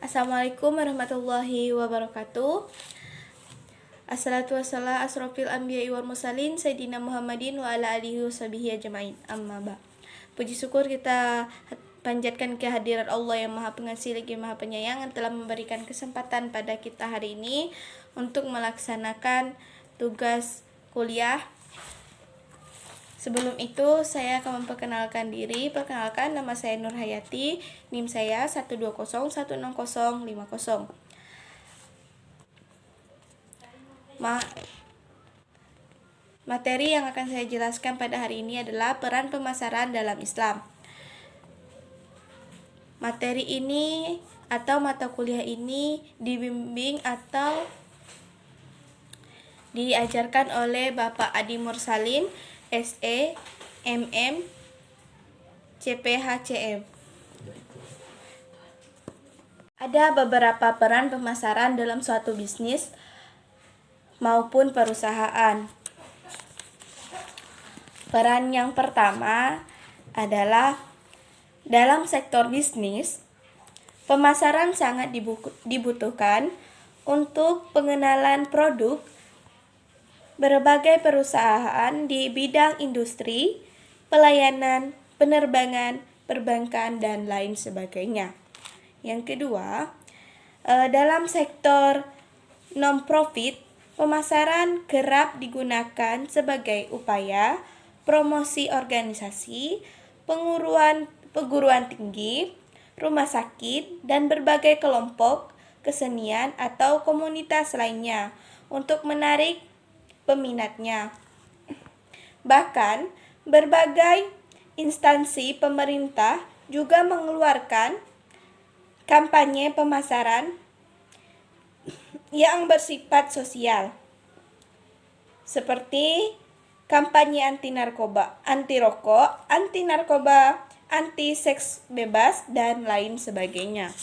Assalamualaikum warahmatullahi wabarakatuh. Assalatu wassalam asrofil anbiya'i wal mursalin Sayyidina Muhammadin wa ala alihi washabihi ajma'in. Amma ba. Puji syukur kita panjatkan kehadirat Allah yang Maha Pengasih lagi Maha Penyayang yang telah memberikan kesempatan pada kita hari ini untuk melaksanakan tugas kuliah. Sebelum itu, saya akan memperkenalkan diri. Perkenalkan, nama saya Nur Hayati, NIM saya 120160050. Materi yang akan saya jelaskan pada hari ini adalah peran pemasaran dalam Islam. Materi ini atau mata kuliah ini dibimbing atau diajarkan oleh Bapak Adi Mursalin, SE, MM, CPHCM. Ada beberapa peran pemasaran dalam suatu bisnis maupun perusahaan. Peran yang pertama adalah dalam sektor bisnis, pemasaran sangat dibutuhkan untuk pengenalan produk. Berbagai perusahaan di bidang industri, pelayanan, penerbangan, perbankan, dan lain sebagainya. Yang kedua, dalam sektor non-profit, pemasaran kerap digunakan sebagai upaya promosi organisasi, perguruan tinggi, rumah sakit, dan berbagai kelompok kesenian atau komunitas lainnya untuk menarik peminatnya. Bahkan, berbagai instansi pemerintah juga mengeluarkan kampanye pemasaran yang bersifat sosial, seperti kampanye anti rokok, anti narkoba, anti seks bebas, dan lain sebagainya.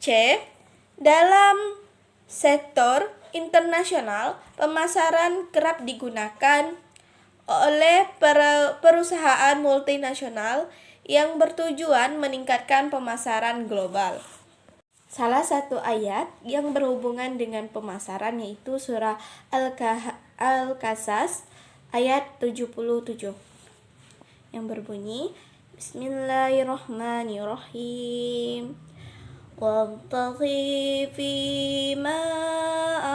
C. Dalam sektor internasional, pemasaran kerap digunakan oleh perusahaan multinasional yang bertujuan meningkatkan pemasaran global. Salah satu ayat yang berhubungan dengan pemasaran yaitu surah Al-Qasas ayat 77 yang berbunyi Bismillahirrahmanirrahim. Wabtaghi fima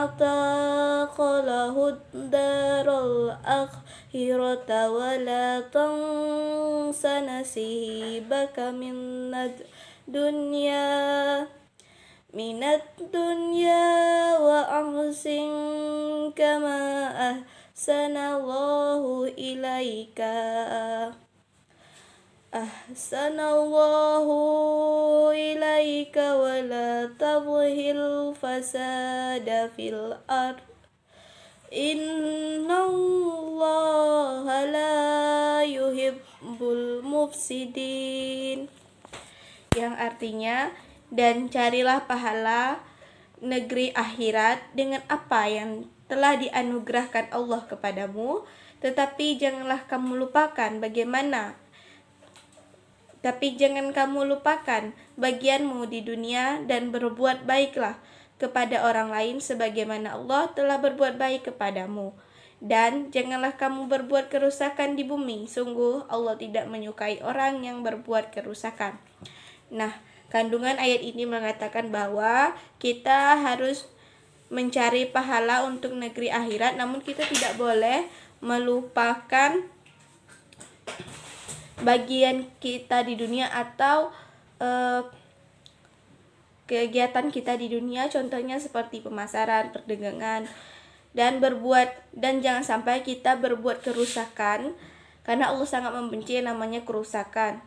ataka lahud darul akhirata wa la tansa nasibaka minad dunya wa ahsin kama ahsanallahu ilaika wa la tabghil fasada fil ard innallaha la yuhibbul mufsidin, yang artinya, dan carilah pahala negeri akhirat dengan apa yang telah dianugerahkan Allah kepadamu, tetapi jangan kamu lupakan bagianmu di dunia dan berbuat baiklah kepada orang lain sebagaimana Allah telah berbuat baik kepadamu. Dan janganlah kamu berbuat kerusakan di bumi, sungguh Allah tidak menyukai orang yang berbuat kerusakan. Nah, kandungan ayat ini mengatakan bahwa kita harus mencari pahala untuk negeri akhirat, namun kita tidak boleh melupakan bagian kita di dunia atau kegiatan kita di dunia, contohnya seperti pemasaran, perdagangan, dan jangan sampai kita berbuat kerusakan, karena Allah sangat membenci yang namanya kerusakan.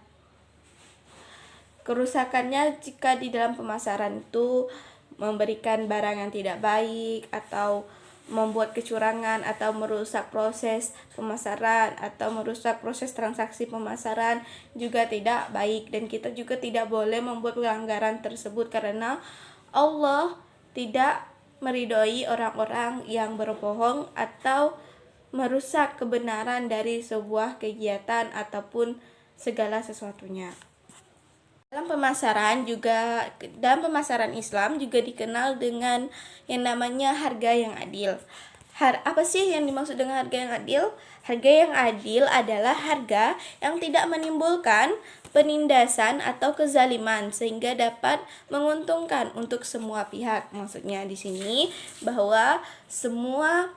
Kerusakannya jika di dalam pemasaran itu memberikan barang yang tidak baik, atau membuat kecurangan, atau merusak proses pemasaran, atau merusak proses transaksi pemasaran juga tidak baik. Dan kita juga tidak boleh membuat pelanggaran tersebut, karena Allah tidak meridhoi orang-orang yang berbohong atau merusak kebenaran dari sebuah kegiatan ataupun segala sesuatunya. Dalam pemasaran Islam juga dikenal dengan yang namanya harga yang adil. Apa sih yang dimaksud dengan harga yang adil? Harga yang adil adalah harga yang tidak menimbulkan penindasan atau kezaliman sehingga dapat menguntungkan untuk semua pihak. Maksudnya di sini bahwa semua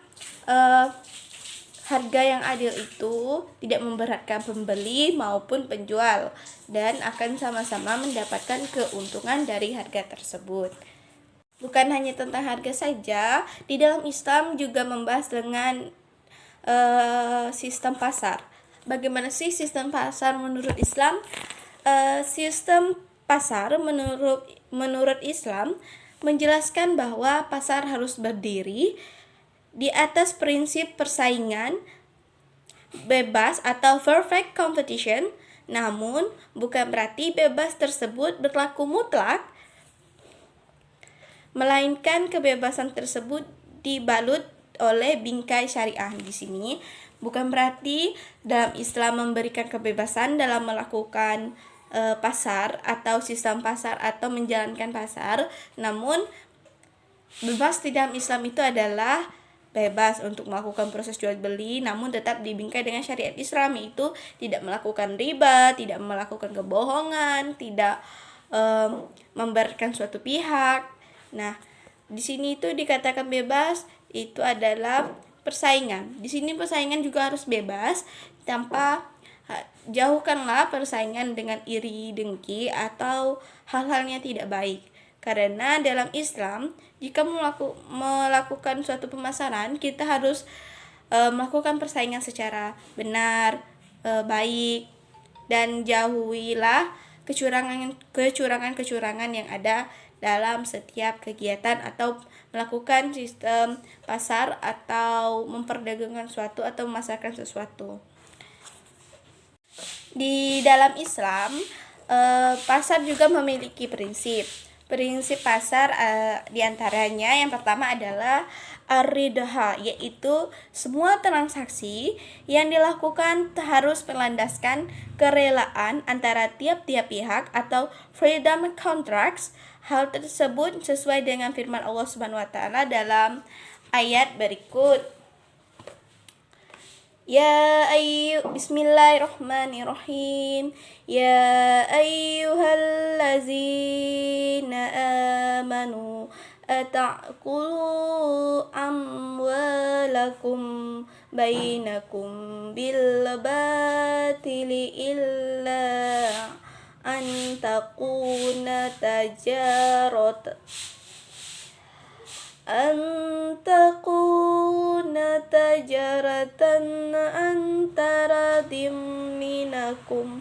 harga yang adil itu tidak memberatkan pembeli maupun penjual dan akan sama-sama mendapatkan keuntungan dari harga tersebut. Bukan hanya tentang harga saja, di dalam Islam juga membahas dengan sistem pasar. Bagaimana sih sistem pasar menurut Islam? Sistem pasar menurut Islam menjelaskan bahwa pasar harus berdiri di atas prinsip persaingan bebas atau perfect competition, namun bukan berarti bebas tersebut berlaku mutlak, melainkan kebebasan tersebut dibalut oleh bingkai syariah. Di sini bukan berarti dalam Islam memberikan kebebasan dalam melakukan pasar atau sistem pasar atau menjalankan pasar, namun bebas di dalam Islam itu adalah bebas untuk melakukan proses jual beli, namun tetap dibingkai dengan syariat Islam, yaitu tidak melakukan riba, tidak melakukan kebohongan, tidak memberatkan suatu pihak. Nah, di sini itu dikatakan bebas itu adalah persaingan. Di sini persaingan juga harus bebas, tanpa jauhkanlah persaingan dengan iri dengki atau hal-halnya tidak baik. Karena dalam Islam, jika melakukan suatu pemasaran, kita harus melakukan persaingan secara benar, baik, dan jauhilah kecurangan-kecurangan yang ada dalam setiap kegiatan atau melakukan sistem pasar atau memperdagangkan sesuatu atau memasarkan sesuatu. Di dalam Islam, pasar juga memiliki prinsip pasar, diantaranya yang pertama adalah ar-ridha, yaitu semua transaksi yang dilakukan harus berlandaskan kerelaan antara tiap-tiap pihak atau freedom contracts. Hal tersebut sesuai dengan firman Allah Subhanahu wa taala dalam ayat berikut. Bismillahirrahmanirrahim. Ya ayyuhallazina amanu ata'kulu amwalakum bainakum bil batili illa an takuna tajaratan antara minakum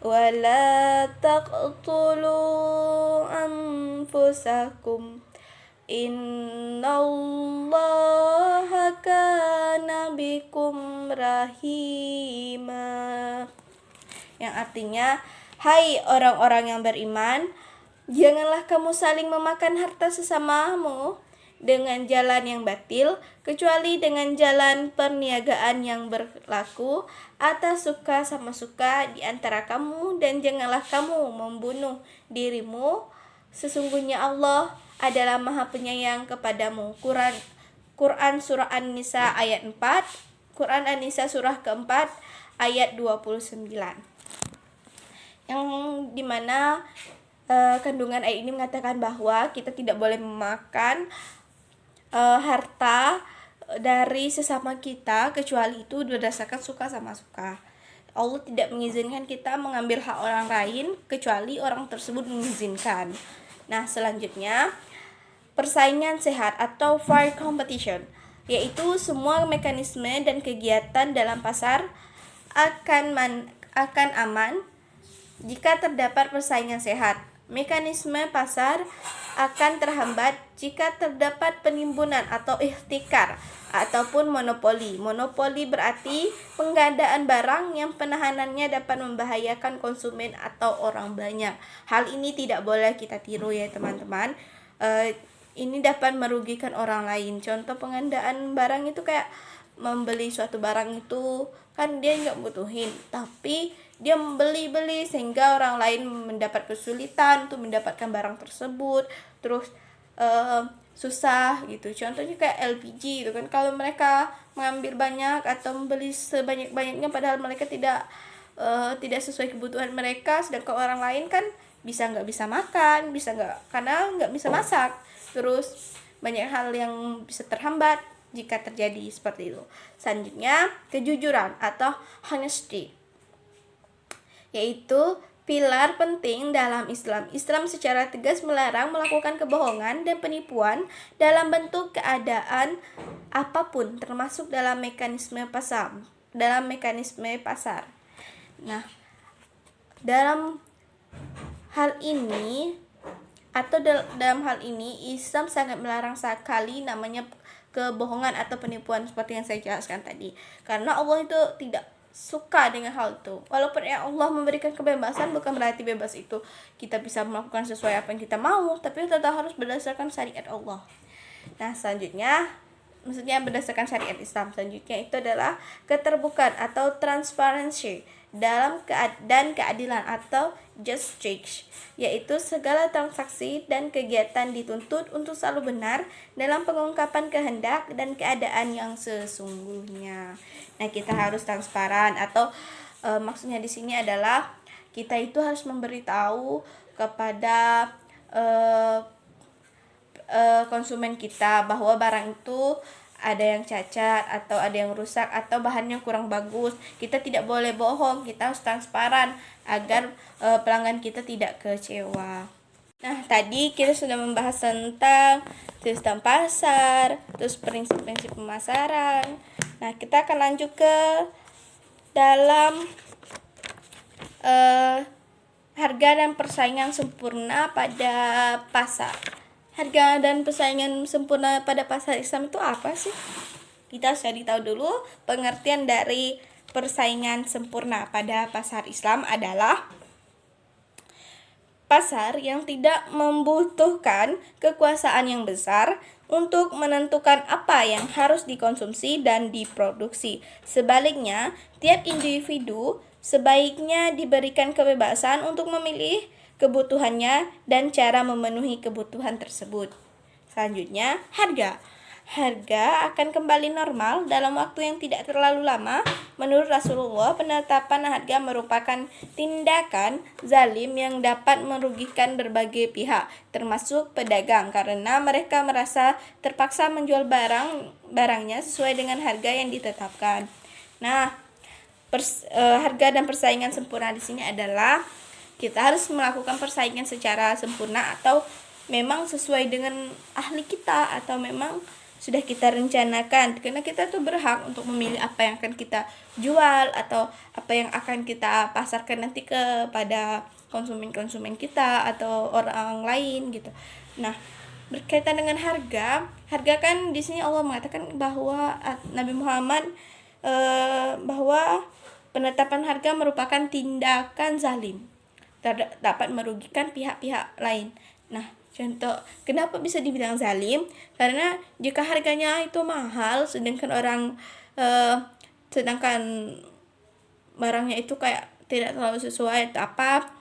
wala taqtulu anfusakum innallaha kana bikum rahima. Yang artinya, hai orang-orang yang beriman, janganlah kamu saling memakan harta sesamamu dengan jalan yang batil, kecuali dengan jalan perniagaan yang berlaku atas suka sama suka di antara kamu, dan janganlah kamu membunuh dirimu. Sesungguhnya Allah adalah Maha Penyayang kepadamu. Quran Surah An-Nisa ayat 4, Quran An-Nisa surah keempat ayat 29. Yang dimana kandungan ayat ini mengatakan bahwa kita tidak boleh memakan harta dari sesama kita kecuali itu berdasarkan suka sama suka. Allah tidak mengizinkan kita mengambil hak orang lain kecuali orang tersebut mengizinkan. Nah, selanjutnya persaingan sehat atau fair competition, yaitu semua mekanisme dan kegiatan dalam pasar akan aman jika terdapat persaingan sehat. Mekanisme pasar akan terhambat jika terdapat penimbunan atau ihtikar ataupun monopoli. Monopoli berarti penggandaan barang yang penahanannya dapat membahayakan konsumen atau orang banyak. Hal ini tidak boleh kita tiru ya teman-teman. Ini dapat merugikan orang lain. Contoh penggandaan barang itu kayak membeli suatu barang itu kan dia nggak butuhin, tapi dia membeli sehingga orang lain mendapat kesulitan untuk mendapatkan barang tersebut, terus susah gitu. Contohnya kayak LPG gitu kan, kalau mereka mengambil banyak atau membeli sebanyak-banyaknya padahal mereka tidak sesuai kebutuhan mereka, sedangkan orang lain kan nggak bisa makan, karena nggak bisa masak, terus banyak hal yang bisa terhambat jika terjadi seperti itu. Selanjutnya, kejujuran atau honesty, yaitu pilar penting dalam Islam. Islam secara tegas melarang melakukan kebohongan dan penipuan dalam bentuk keadaan apapun, termasuk dalam mekanisme pasar. Nah, dalam hal ini Islam sangat melarang sekali namanya kebohongan atau penipuan seperti yang saya jelaskan tadi, karena Allah itu tidak suka dengan hal itu. Walaupun Allah memberikan kebebasan, bukan berarti bebas itu kita bisa melakukan sesuai apa yang kita mau, tapi tetap harus berdasarkan syariat Allah. Nah, selanjutnya, maksudnya berdasarkan syariat Islam, selanjutnya itu adalah keterbukaan atau transparansi dan keadilan atau justice, yaitu segala transaksi dan kegiatan dituntut untuk selalu benar dalam pengungkapan kehendak dan keadaan yang sesungguhnya. Nah, kita harus transparan atau maksudnya di sini adalah kita itu harus memberitahu kepada konsumen kita bahwa barang itu ada yang cacat atau ada yang rusak atau bahannya kurang bagus. Kita tidak boleh bohong, kita harus transparan agar pelanggan kita tidak kecewa. Nah, tadi kita sudah membahas tentang sistem pasar, terus prinsip-prinsip pemasaran. Nah, kita akan lanjut ke dalam harga dan persaingan sempurna pada pasar. Harga dan persaingan sempurna pada pasar Islam itu apa sih? Kita harus cari tahu dulu. Pengertian dari persaingan sempurna pada pasar Islam adalah pasar yang tidak membutuhkan kekuasaan yang besar untuk menentukan apa yang harus dikonsumsi dan diproduksi. Sebaliknya, tiap individu sebaiknya diberikan kebebasan untuk memilih kebutuhannya dan cara memenuhi kebutuhan tersebut. Selanjutnya, harga. Harga akan kembali normal dalam waktu yang tidak terlalu lama. Menurut Rasulullah, penetapan harga merupakan tindakan zalim yang dapat merugikan berbagai pihak, termasuk pedagang, karena mereka merasa terpaksa menjual barangnya sesuai dengan harga yang ditetapkan. Nah, harga dan persaingan sempurna di sini adalah kita harus melakukan persaingan secara sempurna atau memang sesuai dengan ahli kita atau memang sudah kita rencanakan, karena kita tuh berhak untuk memilih apa yang akan kita jual atau apa yang akan kita pasarkan nanti kepada konsumen kita atau orang lain gitu. Nah, berkaitan dengan harga kan di sini Allah mengatakan bahwa Nabi Muhammad bahwa penetapan harga merupakan tindakan zalim, dapat merugikan pihak-pihak lain. Nah, contoh kenapa bisa dibilang zalim? Karena jika harganya itu mahal sedangkan barangnya itu kayak tidak terlalu sesuai atau apa,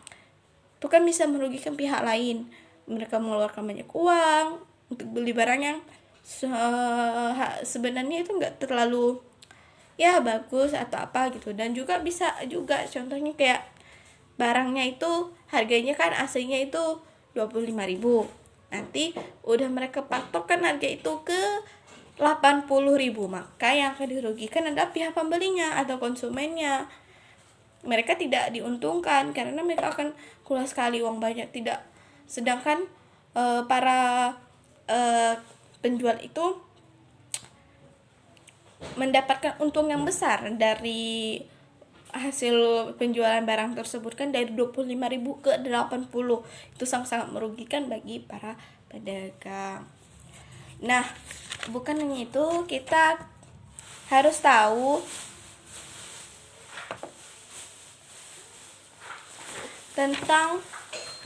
itu kan bisa merugikan pihak lain. Mereka mengeluarkan banyak uang untuk beli barang yang sebenarnya itu enggak terlalu bagus atau apa gitu. Dan juga bisa juga contohnya kayak barangnya itu harganya kan aslinya itu 25.000. Nanti udah mereka patokkan harga itu ke 80.000. Maka yang akan dirugikan adalah pihak pembelinya atau konsumennya. Mereka tidak diuntungkan karena mereka akan keluar sekali uang banyak, tidak. Sedangkan para penjual itu mendapatkan untung yang besar dari hasil penjualan barang tersebut kan, dari 25.000 ke 80. Itu sangat-sangat merugikan bagi para pedagang. Nah, bukan hanya itu, kita harus tahu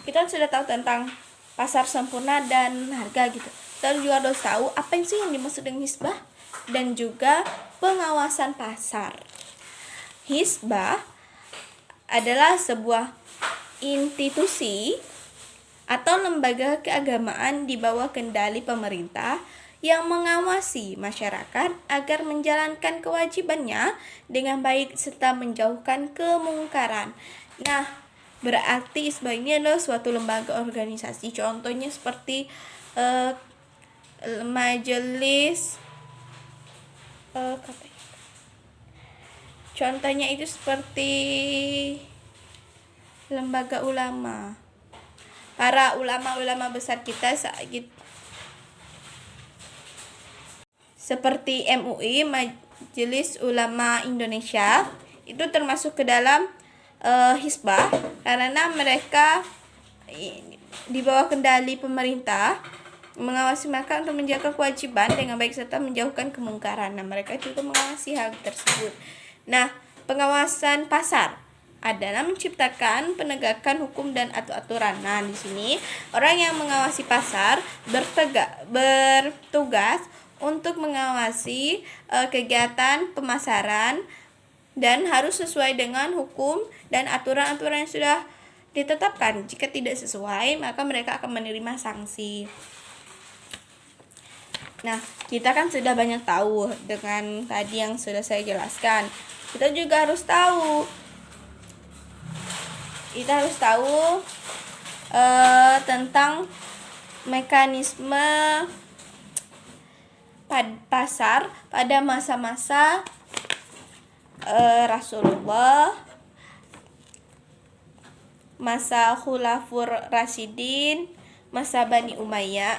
kita sudah tahu tentang pasar sempurna dan harga gitu. kita juga harus tahu apa yang sih yang dimaksud dengan hisbah dan juga pengawasan pasar. Hisbah adalah sebuah institusi atau lembaga keagamaan di bawah kendali pemerintah yang mengawasi masyarakat agar menjalankan kewajibannya dengan baik serta menjauhkan kemungkaran. Nah, berarti hisbah ini adalah suatu lembaga organisasi. Contohnya seperti majelis contohnya itu seperti lembaga ulama. Para ulama-ulama besar kita seperti MUI, Majelis Ulama Indonesia, itu termasuk ke dalam hisbah karena mereka di bawah kendali pemerintah mengawasi mereka untuk menjaga kewajiban dengan baik serta menjauhkan kemungkaran. Nah, mereka juga mengawasi hal tersebut. Nah, pengawasan pasar adalah menciptakan penegakan hukum dan aturan. Nah, di sini orang yang mengawasi pasar bertugas untuk mengawasi kegiatan pemasaran dan harus sesuai dengan hukum dan aturan-aturan yang sudah ditetapkan. Jika tidak sesuai, maka mereka akan menerima sanksi. Nah, kita kan sudah banyak tahu dengan tadi yang sudah saya jelaskan. Kita juga harus tahu tentang mekanisme pasar pada masa-masa Rasulullah, masa Khulafur Rasyidin, masa Bani Umayyah,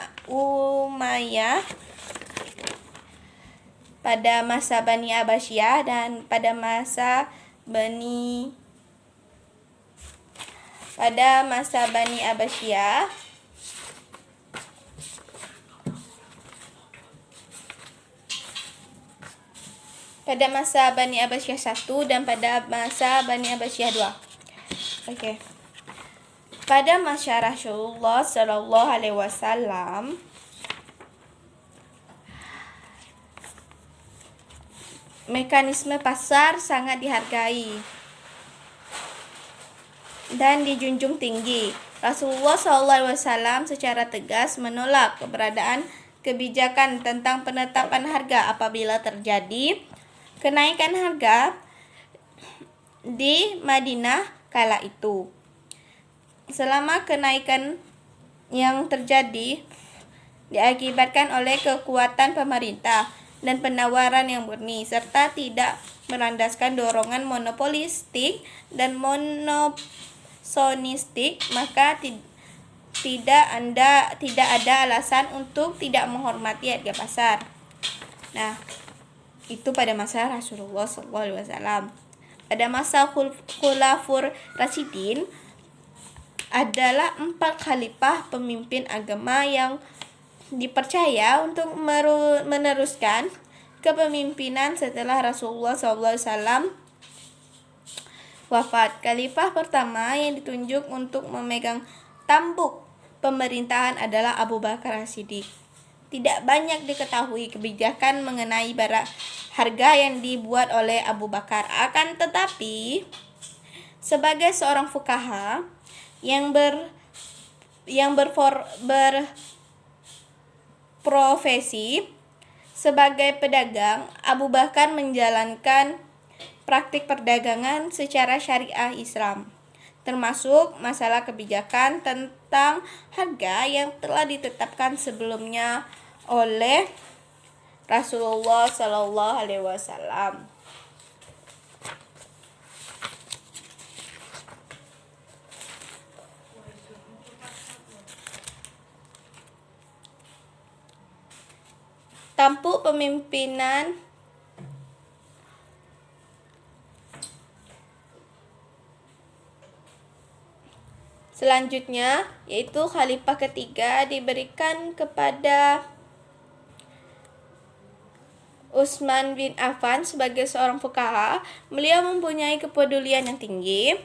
pada masa Bani Abbasiyah, dan pada masa Bani Abbasiyah. Pada masa Bani Abbasiyah 1 dan pada masa Bani Abbasiyah 2. Oke. Pada masa Rasulullah Shallallahu Alaihi Wasallam, mekanisme pasar sangat dihargai dan dijunjung tinggi. Rasulullah SAW secara tegas menolak keberadaan kebijakan tentang penetapan harga apabila terjadi kenaikan harga di Madinah kala itu. Selama kenaikan yang terjadi diakibatkan oleh kekuatan pemerintah dan penawaran yang murni serta tidak berlandaskan dorongan monopolistik dan monosonistik, maka tidak ada alasan untuk tidak menghormati harga pasar. Nah, itu pada masa Rasulullah SAW. Pada masa Khulafur Rasyidin adalah 4 khalifah pemimpin agama yang dipercaya untuk meneruskan kepemimpinan setelah Rasulullah SAW wafat. Khalifah pertama yang ditunjuk untuk memegang tampuk pemerintahan adalah Abu Bakar As-Siddiq. Tidak banyak diketahui kebijakan mengenai harga yang dibuat oleh Abu Bakar. Akan tetapi, sebagai seorang fuqaha yang berprofesi sebagai pedagang, Abu Bakar menjalankan praktik perdagangan secara syariah Islam, termasuk masalah kebijakan tentang harga yang telah ditetapkan sebelumnya oleh Rasulullah Shallallahu Alaihi Wasallam. Tampuk pemimpinan selanjutnya yaitu khalifah ketiga diberikan kepada Utsman bin Affan sebagai seorang fuqaha. Beliau mempunyai kepedulian yang tinggi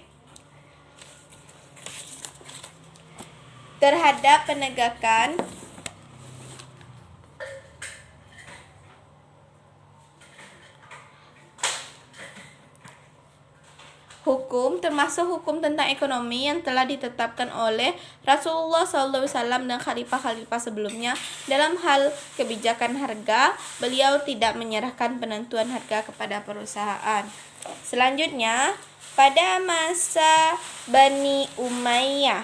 terhadap penegakan hukum termasuk hukum tentang ekonomi yang telah ditetapkan oleh Rasulullah SAW dan khalifah-khalifah sebelumnya. Dalam hal kebijakan harga, beliau tidak menyerahkan penentuan harga kepada perusahaan. Selanjutnya, pada masa Bani Umayyah.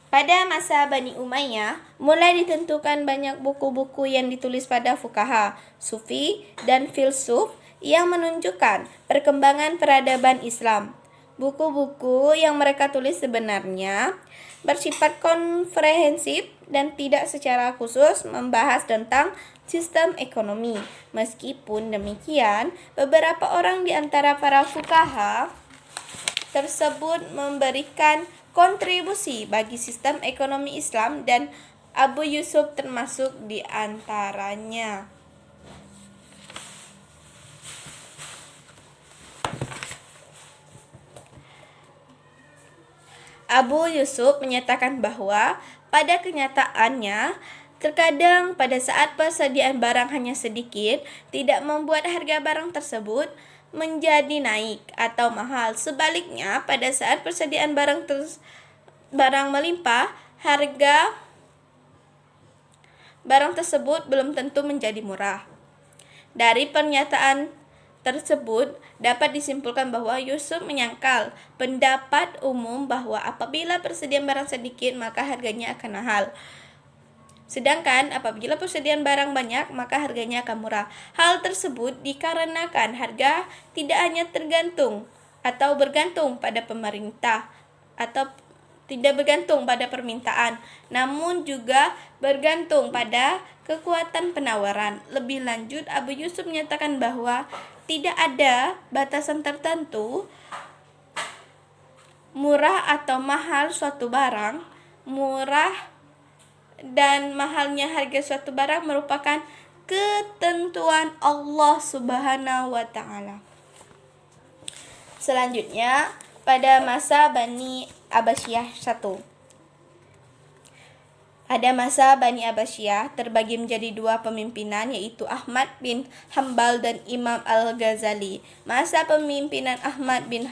Pada masa Bani Umayyah, mulai ditentukan banyak buku-buku yang ditulis pada fuqaha, sufi, dan filsuf yang menunjukkan perkembangan peradaban Islam. Buku-buku yang mereka tulis sebenarnya bersifat komprehensif dan tidak secara khusus membahas tentang sistem ekonomi. Meskipun demikian, beberapa orang di antara para fuqaha tersebut memberikan kontribusi bagi sistem ekonomi Islam dan Abu Yusuf termasuk di antaranya. Abu Yusuf menyatakan bahwa pada kenyataannya terkadang pada saat persediaan barang hanya sedikit tidak membuat harga barang tersebut menjadi naik atau mahal. Sebaliknya, pada saat persediaan barang melimpah, harga barang tersebut belum tentu menjadi murah. Dari pernyataan tersebut dapat disimpulkan bahwa Yusuf menyangkal pendapat umum bahwa apabila persediaan barang sedikit maka harganya akan mahal. Sedangkan apabila persediaan barang banyak, maka harganya akan murah. Hal tersebut dikarenakan harga tidak hanya tergantung atau bergantung pada pemerintah atau tidak bergantung pada permintaan, namun juga bergantung pada kekuatan penawaran. Lebih lanjut, Abu Yusuf menyatakan bahwa tidak ada batasan tertentu murah atau mahal suatu barang. Murah dan mahalnya harga suatu barang merupakan ketentuan Allah Subhanahu wa Ta'ala. Selanjutnya, pada masa Bani Abbasiyah 1. Pada masa Bani Abbasiyah terbagi menjadi dua pemimpinan, yaitu Ahmad bin Hambal dan Imam Al-Ghazali. Masa pemimpinan Ahmad bin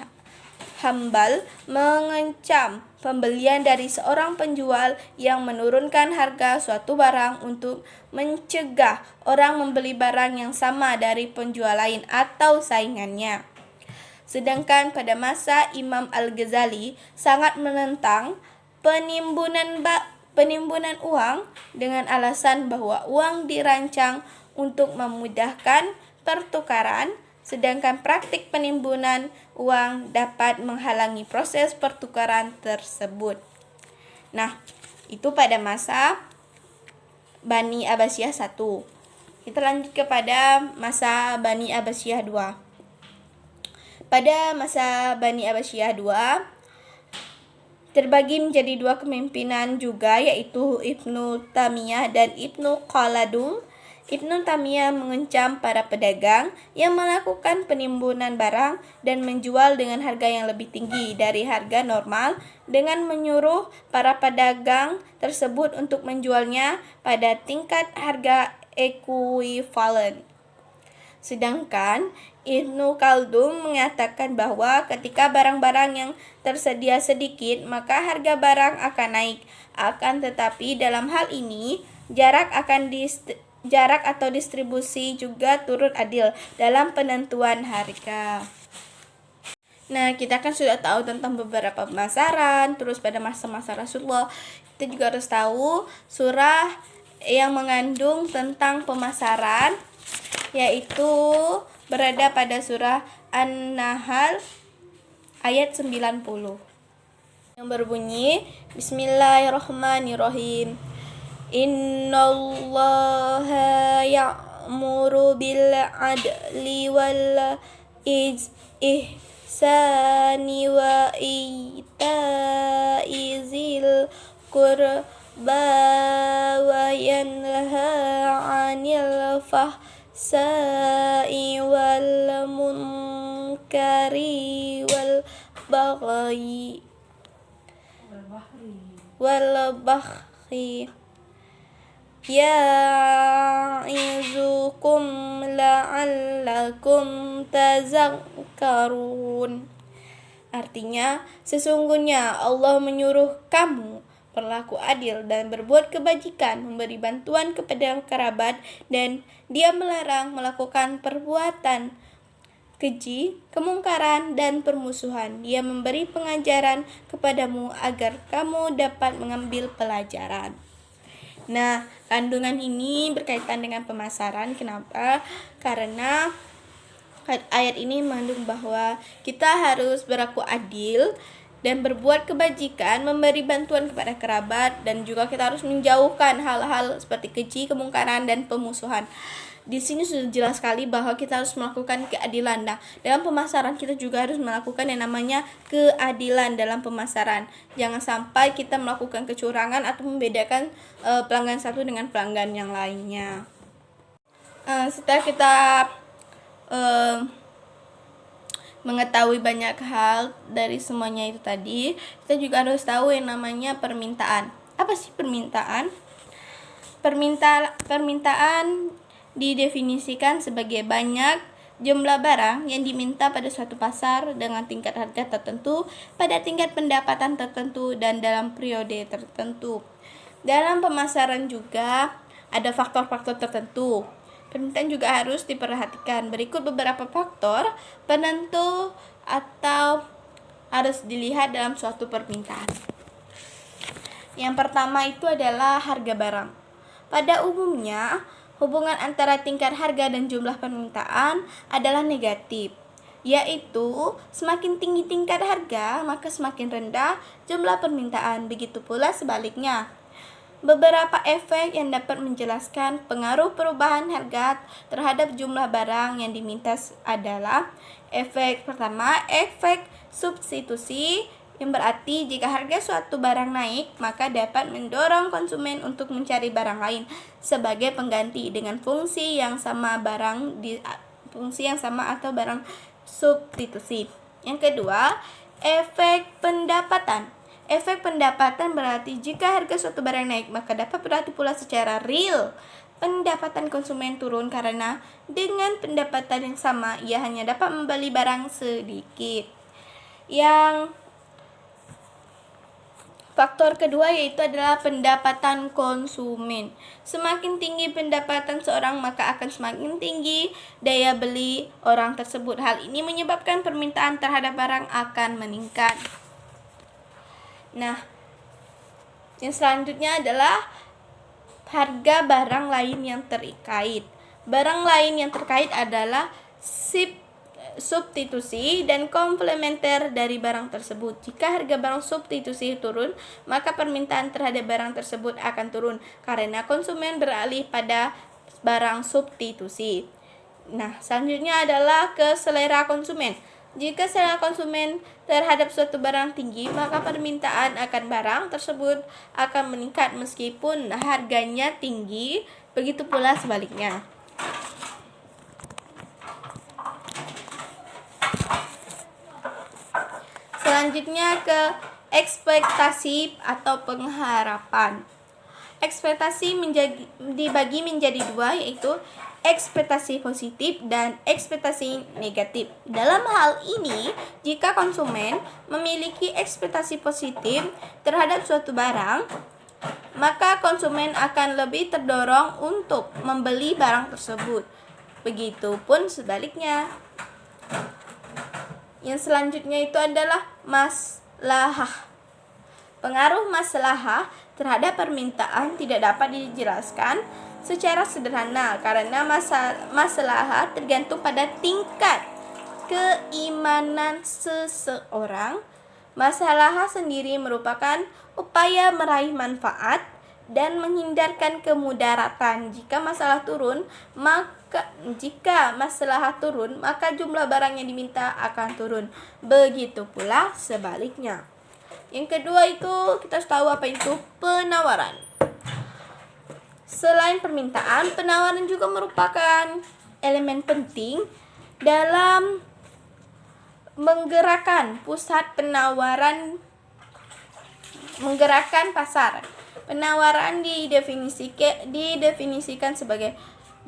Hambal mengancam pembelian dari seorang penjual yang menurunkan harga suatu barang untuk mencegah orang membeli barang yang sama dari penjual lain atau saingannya. Sedangkan pada masa Imam Al-Ghazali sangat menentang penimbunan uang dengan alasan bahwa uang dirancang untuk memudahkan pertukaran, sedangkan praktik penimbunan uang dapat menghalangi proses pertukaran tersebut. Nah, itu pada masa Bani Abbasiyah 1. Kita lanjut kepada masa Bani Abbasiyah 2. Pada masa Bani Abbasiyah 2 terbagi menjadi dua kepemimpinan juga, yaitu Ibnu Tamiyah dan Ibnu Khaldun. Ibnu Tamiyah mengancam para pedagang yang melakukan penimbunan barang dan menjual dengan harga yang lebih tinggi dari harga normal dengan menyuruh para pedagang tersebut untuk menjualnya pada tingkat harga ekuivalen. Sedangkan Ibnu Khaldun mengatakan bahwa ketika barang-barang yang tersedia sedikit, maka harga barang akan naik. Akan tetapi dalam hal ini jarak atau distribusi juga turut adil dalam penentuan harga. Nah, kita kan sudah tahu tentang beberapa pemasaran. Terus pada masa-masa Rasulullah, kita juga harus tahu surah yang mengandung tentang pemasaran, yaitu berada pada surah An-Nahl ayat 90 yang berbunyi, Bismillahirrahmanirrahim. Innallaha ya'muru bil adli wal ihsani wa ita'i zil qurba wa yanha 'anil fahsai wal munkari wal baghi ya'izukum la'allakum tazakkarun. Artinya, sesungguhnya Allah menyuruh kamu berlaku adil dan berbuat kebajikan, memberi bantuan kepada kerabat, dan Dia melarang melakukan perbuatan keji, kemungkaran, dan permusuhan. Dia memberi pengajaran kepadamu agar kamu dapat mengambil pelajaran. Nah, kandungan ini berkaitan dengan pemasaran. Kenapa? Karena ayat ini mengandung bahwa kita harus berlaku adil dan berbuat kebajikan, memberi bantuan kepada kerabat, dan juga kita harus menjauhkan hal-hal seperti keji, kemungkaran, dan pemusuhan. Di sini sudah jelas sekali bahwa kita harus melakukan keadilan. Nah, dalam pemasaran kita juga harus melakukan yang namanya keadilan dalam pemasaran. Jangan sampai kita melakukan kecurangan atau membedakan pelanggan satu dengan pelanggan yang lainnya. Setelah kita mengetahui banyak hal dari semuanya itu tadi, kita juga harus tahu yang namanya permintaan. Apa sih permintaan? Permintaan didefinisikan sebagai banyak jumlah barang yang diminta pada suatu pasar dengan tingkat harga tertentu, pada tingkat pendapatan tertentu, dan dalam periode tertentu. Dalam pemasaran juga ada faktor-faktor tertentu. Permintaan juga harus diperhatikan. Berikut beberapa faktor penentu atau harus dilihat dalam suatu permintaan. Yang pertama itu adalah harga barang. Pada umumnya, hubungan antara tingkat harga dan jumlah permintaan adalah negatif, yaitu semakin tinggi tingkat harga, maka semakin rendah jumlah permintaan. Begitu pula sebaliknya. Beberapa efek yang dapat menjelaskan pengaruh perubahan harga terhadap jumlah barang yang diminta adalah efek pertama, efek substitusi, yang berarti jika harga suatu barang naik, maka dapat mendorong konsumen untuk mencari barang lain sebagai pengganti dengan fungsi yang sama atau barang substitusi. Yang kedua, efek pendapatan. Efek pendapatan berarti jika harga suatu barang naik, maka dapat berarti pula secara real pendapatan konsumen turun karena dengan pendapatan yang sama ia hanya dapat membeli barang sedikit. Yang faktor kedua yaitu adalah pendapatan konsumen. Semakin tinggi pendapatan seorang, maka akan semakin tinggi daya beli orang tersebut. Hal ini menyebabkan permintaan terhadap barang akan meningkat. Nah, yang selanjutnya adalah harga barang lain yang terkait. Barang lain yang terkait adalah substitusi dan komplementer dari barang tersebut. Jika harga barang substitusi turun, maka permintaan terhadap barang tersebut akan turun karena konsumen beralih pada barang substitusi. Nah, selanjutnya adalah selera konsumen. Jika selera konsumen terhadap suatu barang tinggi, maka permintaan akan barang tersebut akan meningkat meskipun harganya tinggi. Begitu pula sebaliknya. Selanjutnya ke ekspektasi atau pengharapan. Ekspektasi dibagi menjadi dua, yaitu ekspektasi positif dan ekspektasi negatif. Dalam hal ini, jika konsumen memiliki ekspektasi positif terhadap suatu barang, maka konsumen akan lebih terdorong untuk membeli barang tersebut. Begitupun sebaliknya. Yang selanjutnya itu adalah maslahah. Pengaruh maslahah terhadap permintaan tidak dapat dijelaskan secara sederhana karena maslahah tergantung pada tingkat keimanan seseorang. Maslahah sendiri merupakan upaya meraih manfaat dan menghindarkan kemudaratan. Jika maslahah turun, maka jumlah barang yang diminta akan turun. Begitu pula sebaliknya. Yang kedua itu kita harus tahu apa itu penawaran. Selain permintaan, penawaran juga merupakan elemen penting dalam menggerakkan pusat penawaran, menggerakkan pasar. Penawaran didefinisikan sebagai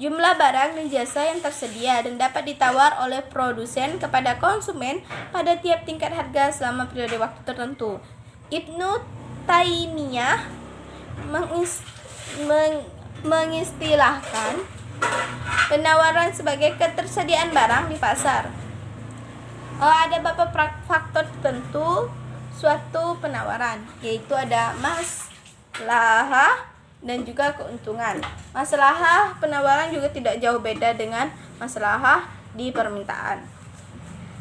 jumlah barang dan jasa yang tersedia dan dapat ditawar oleh produsen kepada konsumen pada tiap tingkat harga selama periode waktu tertentu. Ibnu Taimiyah mengistilahkan penawaran sebagai ketersediaan barang di pasar. Ada beberapa faktor tertentu suatu penawaran, yaitu ada maslahah dan juga keuntungan. Maslahah penawaran juga tidak jauh beda dengan maslahah di permintaan.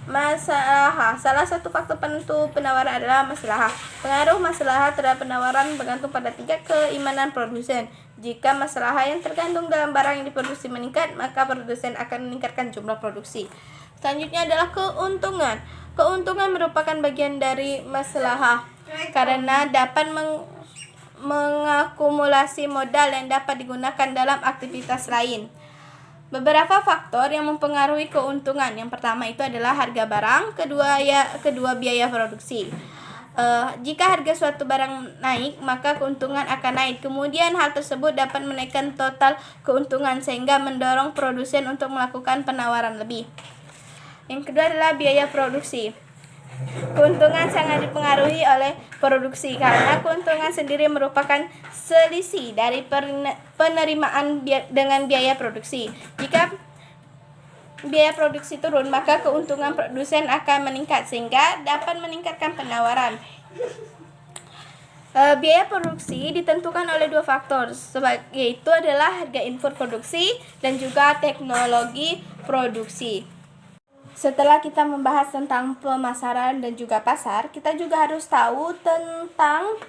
Maslahah, salah satu faktor penentu penawaran adalah maslahah. Pengaruh maslahah terhadap penawaran bergantung pada tingkat keimanan produsen. Jika maslahah yang tergantung dalam barang yang diproduksi meningkat, maka produsen akan meningkatkan jumlah produksi. Selanjutnya adalah keuntungan. Keuntungan merupakan bagian dari maslahah karena dapat mengakumulasi modal yang dapat digunakan dalam aktivitas lain. Beberapa faktor yang mempengaruhi keuntungan. Yang pertama itu adalah harga barang, kedua biaya produksi. Jika harga suatu barang naik, maka keuntungan akan naik. Kemudian hal tersebut dapat menaikkan total keuntungan sehingga mendorong produsen untuk melakukan penawaran lebih. Yang kedua adalah biaya produksi. Keuntungan sangat dipengaruhi oleh produksi karena keuntungan sendiri merupakan selisih dari penerimaan dengan biaya produksi. Jika biaya produksi turun, maka keuntungan produsen akan meningkat sehingga dapat meningkatkan penawaran. Biaya produksi ditentukan oleh dua faktor, yaitu adalah harga input produksi dan juga teknologi produksi. Setelah kita membahas tentang pemasaran dan juga pasar, kita juga harus tahu tentang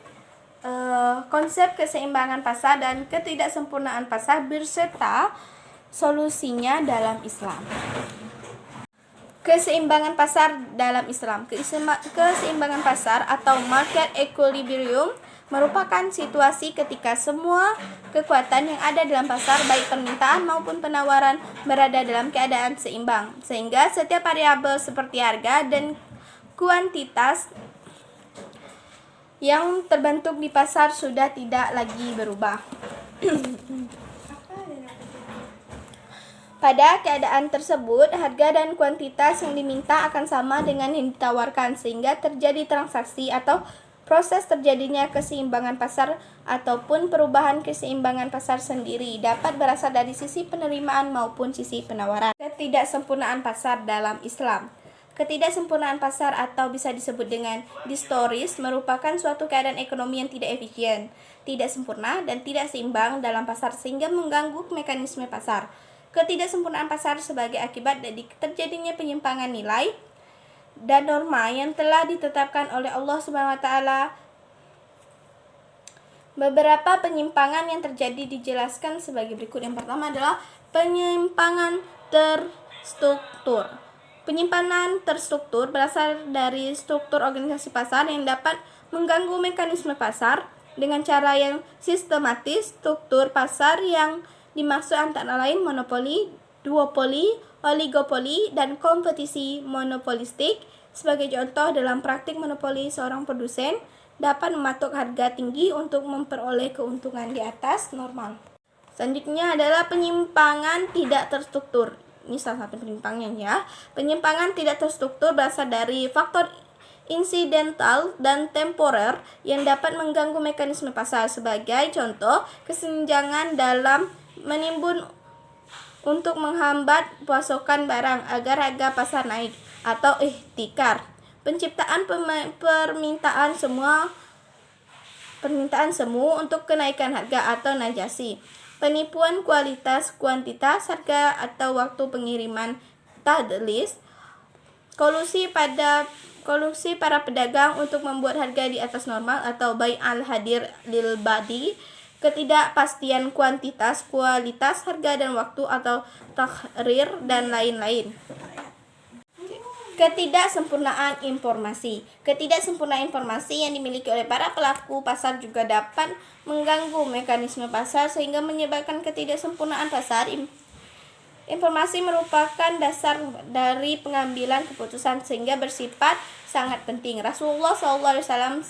konsep keseimbangan pasar dan ketidaksempurnaan pasar beserta solusinya dalam Islam. Keseimbangan pasar dalam Islam. Keseimbangan pasar atau market equilibrium merupakan situasi ketika semua kekuatan yang ada dalam pasar, baik permintaan maupun penawaran, berada dalam keadaan seimbang, sehingga setiap variabel seperti harga dan kuantitas yang terbentuk di pasar sudah tidak lagi berubah. Pada keadaan tersebut, harga dan kuantitas yang diminta akan sama dengan yang ditawarkan, sehingga terjadi transaksi atau proses terjadinya keseimbangan pasar ataupun perubahan keseimbangan pasar sendiri dapat berasal dari sisi penerimaan maupun sisi penawaran. Ketidaksempurnaan pasar dalam Islam. Ketidaksempurnaan pasar atau bisa disebut dengan distoris merupakan suatu keadaan ekonomi yang tidak efisien, tidak sempurna, dan tidak seimbang dalam pasar sehingga mengganggu mekanisme pasar. Ketidaksempurnaan pasar sebagai akibat dari terjadinya penyimpangan nilai dan norma yang telah ditetapkan oleh Allah SWT. Beberapa penyimpangan yang terjadi dijelaskan sebagai berikut. Yang pertama adalah penyimpangan terstruktur. Penyimpangan terstruktur berasal dari struktur organisasi pasar yang dapat mengganggu mekanisme pasar dengan cara yang sistematis. Struktur pasar yang dimaksud antara lain monopoli, duopoli, oligopoli, dan kompetisi monopolistik. Sebagai contoh, dalam praktik monopoli, seorang produsen dapat mematok harga tinggi untuk memperoleh keuntungan di atas normal. Selanjutnya adalah penyimpangan tidak terstruktur. Ini salah satu penyimpangannya ya. Penyimpangan tidak terstruktur berasal dari faktor insidental dan temporer yang dapat mengganggu mekanisme pasar. Sebagai contoh, kesenjangan dalam menimbun untuk menghambat pasokan barang agar harga pasar naik, atau ihtikar. Penciptaan permintaan semu untuk kenaikan harga atau najasi. Penipuan kualitas kuantitas harga atau waktu pengiriman tadlis. Kolusi para pedagang untuk membuat harga di atas normal atau bai al-hadir lil badi. Ketidakpastian kuantitas, kualitas, harga, dan waktu atau takhrir, dan lain-lain. Ketidaksempurnaan informasi. Ketidaksempurnaan informasi yang dimiliki oleh para pelaku pasar juga dapat mengganggu mekanisme pasar sehingga menyebabkan ketidaksempurnaan pasar. Informasi merupakan dasar dari pengambilan keputusan sehingga bersifat sangat penting. Rasulullah SAW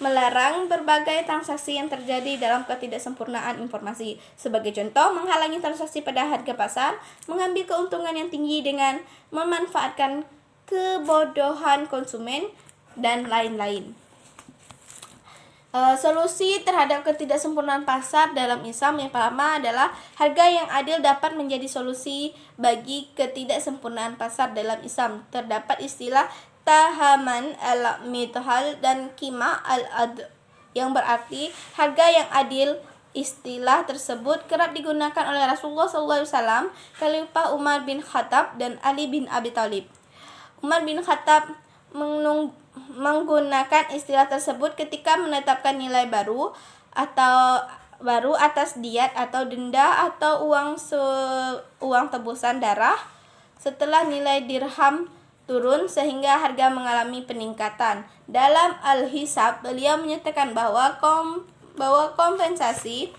melarang berbagai transaksi yang terjadi dalam ketidaksempurnaan informasi. Sebagai contoh, menghalangi transaksi pada harga pasar, mengambil keuntungan yang tinggi dengan memanfaatkan kebodohan konsumen, dan lain-lain. Solusi terhadap ketidaksempurnaan pasar dalam Islam yang pertama adalah harga yang adil dapat menjadi solusi bagi ketidaksempurnaan pasar dalam Islam. Terdapat istilah tahaman al-mithal dan kima al-ad yang berarti harga yang adil. Istilah tersebut kerap digunakan oleh Rasulullah SAW, Khalifah Umar bin Khattab, dan Ali bin Abi Thalib. Umar bin Khattab menggunakan istilah tersebut ketika menetapkan nilai baru atas diat atau denda atau uang tebusan darah setelah nilai dirham turun sehingga harga mengalami peningkatan. Dalam Al-Hisab, beliau menyatakan bahwa kompensasi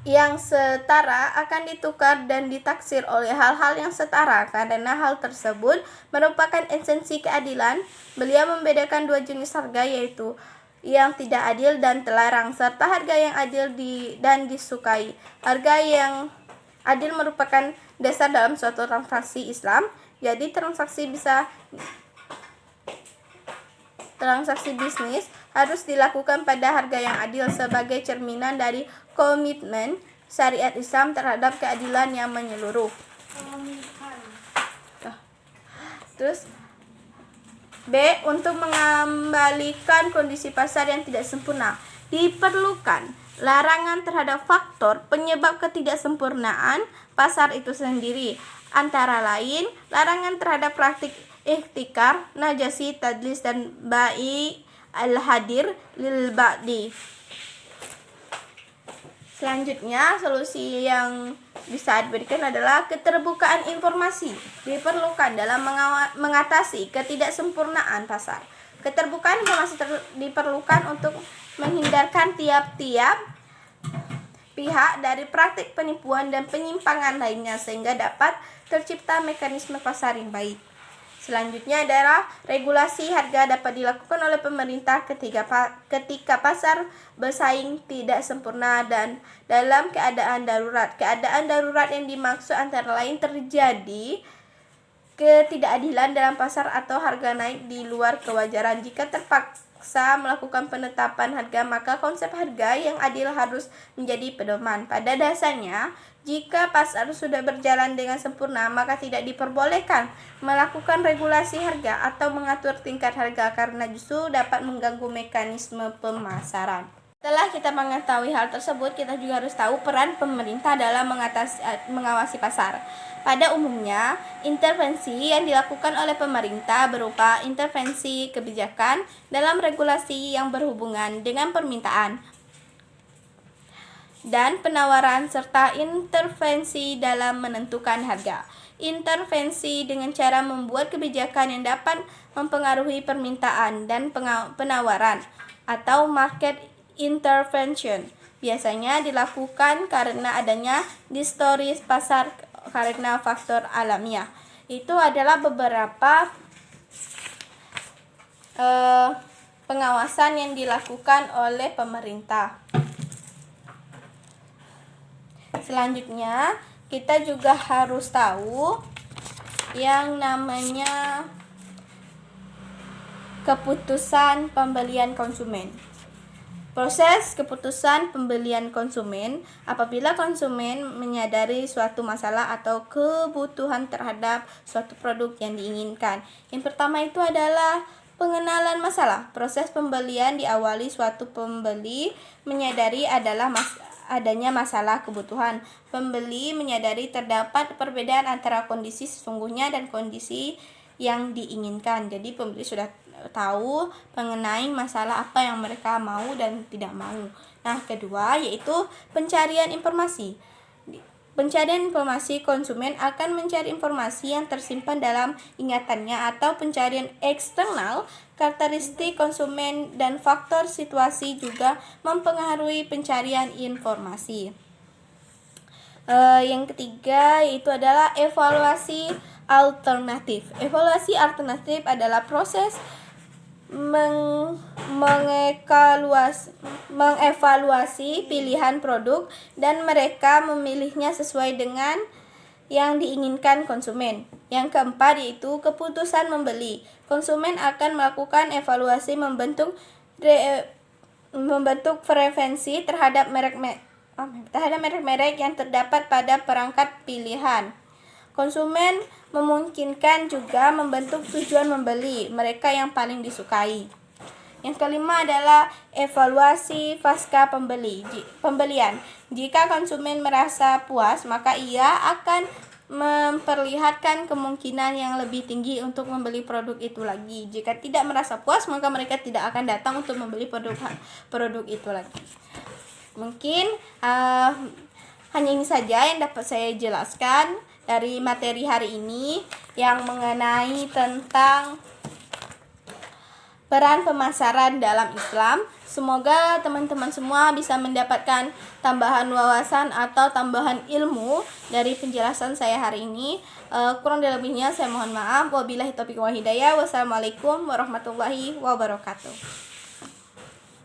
yang setara akan ditukar dan ditaksir oleh hal-hal yang setara. Karena hal tersebut merupakan esensi keadilan, beliau membedakan dua jenis harga, yaitu yang tidak adil dan terlarang, serta harga yang adil dan disukai. Harga yang adil merupakan dasar dalam suatu transaksi Islam. Jadi transaksi bisnis harus dilakukan pada harga yang adil sebagai cerminan dari komitmen syariat Islam terhadap keadilan yang menyeluruh. Terus B. Untuk mengembalikan kondisi pasar yang tidak sempurna, diperlukan larangan terhadap faktor penyebab ketidaksempurnaan pasar itu sendiri. Antara lain, larangan terhadap praktik ihtikar, najasi, tadlis, dan bai al-hadir lil ba'di. Selanjutnya, solusi yang bisa diberikan adalah keterbukaan informasi diperlukan dalam mengatasi ketidaksempurnaan pasar. Keterbukaan informasi diperlukan untuk menghindarkan tiap-tiap pihak dari praktik penipuan dan penyimpangan lainnya sehingga dapat tercipta mekanisme pasar yang baik. Selanjutnya adalah regulasi harga dapat dilakukan oleh pemerintah ketika pasar bersaing tidak sempurna dan dalam keadaan darurat. Keadaan darurat yang dimaksud antara lain terjadi ketidakadilan dalam pasar atau harga naik di luar kewajaran. Jika terpaksa melakukan penetapan harga, maka konsep harga yang adil harus menjadi pedoman. Pada dasarnya, jika pasar sudah berjalan dengan sempurna, maka tidak diperbolehkan melakukan regulasi harga atau mengatur tingkat harga karena justru dapat mengganggu mekanisme pemasaran. Setelah kita mengetahui hal tersebut, kita juga harus tahu peran pemerintah dalam mengawasi pasar. Pada umumnya, intervensi yang dilakukan oleh pemerintah berupa intervensi kebijakan dalam regulasi yang berhubungan dengan permintaan dan penawaran serta intervensi dalam menentukan harga. Intervensi dengan cara membuat kebijakan yang dapat mempengaruhi permintaan dan penawaran atau market intervention biasanya dilakukan karena adanya distorsi pasar karena faktor alamiah. Itu adalah beberapa pengawasan yang dilakukan oleh pemerintah. Selanjutnya, kita juga harus tahu yang namanya keputusan pembelian konsumen. Proses keputusan pembelian konsumen apabila konsumen menyadari suatu masalah atau kebutuhan terhadap suatu produk yang diinginkan. Yang pertama itu adalah pengenalan masalah. Proses pembelian diawali suatu pembeli menyadari adanya masalah kebutuhan. Pembeli menyadari terdapat perbedaan antara kondisi sesungguhnya dan kondisi yang diinginkan. Jadi pembeli sudah tahu mengenai masalah apa yang mereka mau dan tidak mau. Nah, kedua yaitu pencarian informasi. Pencarian informasi, konsumen akan mencari informasi yang tersimpan dalam ingatannya atau pencarian eksternal. Karakteristik konsumen dan faktor situasi juga mempengaruhi pencarian informasi. Yang ketiga yaitu adalah evaluasi alternatif. Evaluasi alternatif adalah proses mengevaluasi pilihan produk dan mereka memilihnya sesuai dengan yang diinginkan konsumen. Yang keempat yaitu keputusan membeli. Konsumen akan melakukan evaluasi membentuk preferensi terhadap merek-merek yang terdapat pada perangkat pilihan. Konsumen memungkinkan juga membentuk tujuan membeli, mereka yang paling disukai. Yang kelima adalah evaluasi pasca pembelian. Jika konsumen merasa puas, maka ia akan memperlihatkan kemungkinan yang lebih tinggi untuk membeli produk itu lagi. Jika tidak merasa puas, maka mereka tidak akan datang untuk membeli produk itu lagi. Mungkin hanya ini saja yang dapat saya jelaskan dari materi hari ini yang mengenai tentang peran pemasaran dalam Islam. Semoga teman-teman semua bisa mendapatkan tambahan wawasan atau tambahan ilmu dari penjelasan saya hari ini. Kurang dan lebihnya saya mohon maaf. Wabillahi taufiq wal hidayah. Wassalamualaikum warahmatullahi wabarakatuh.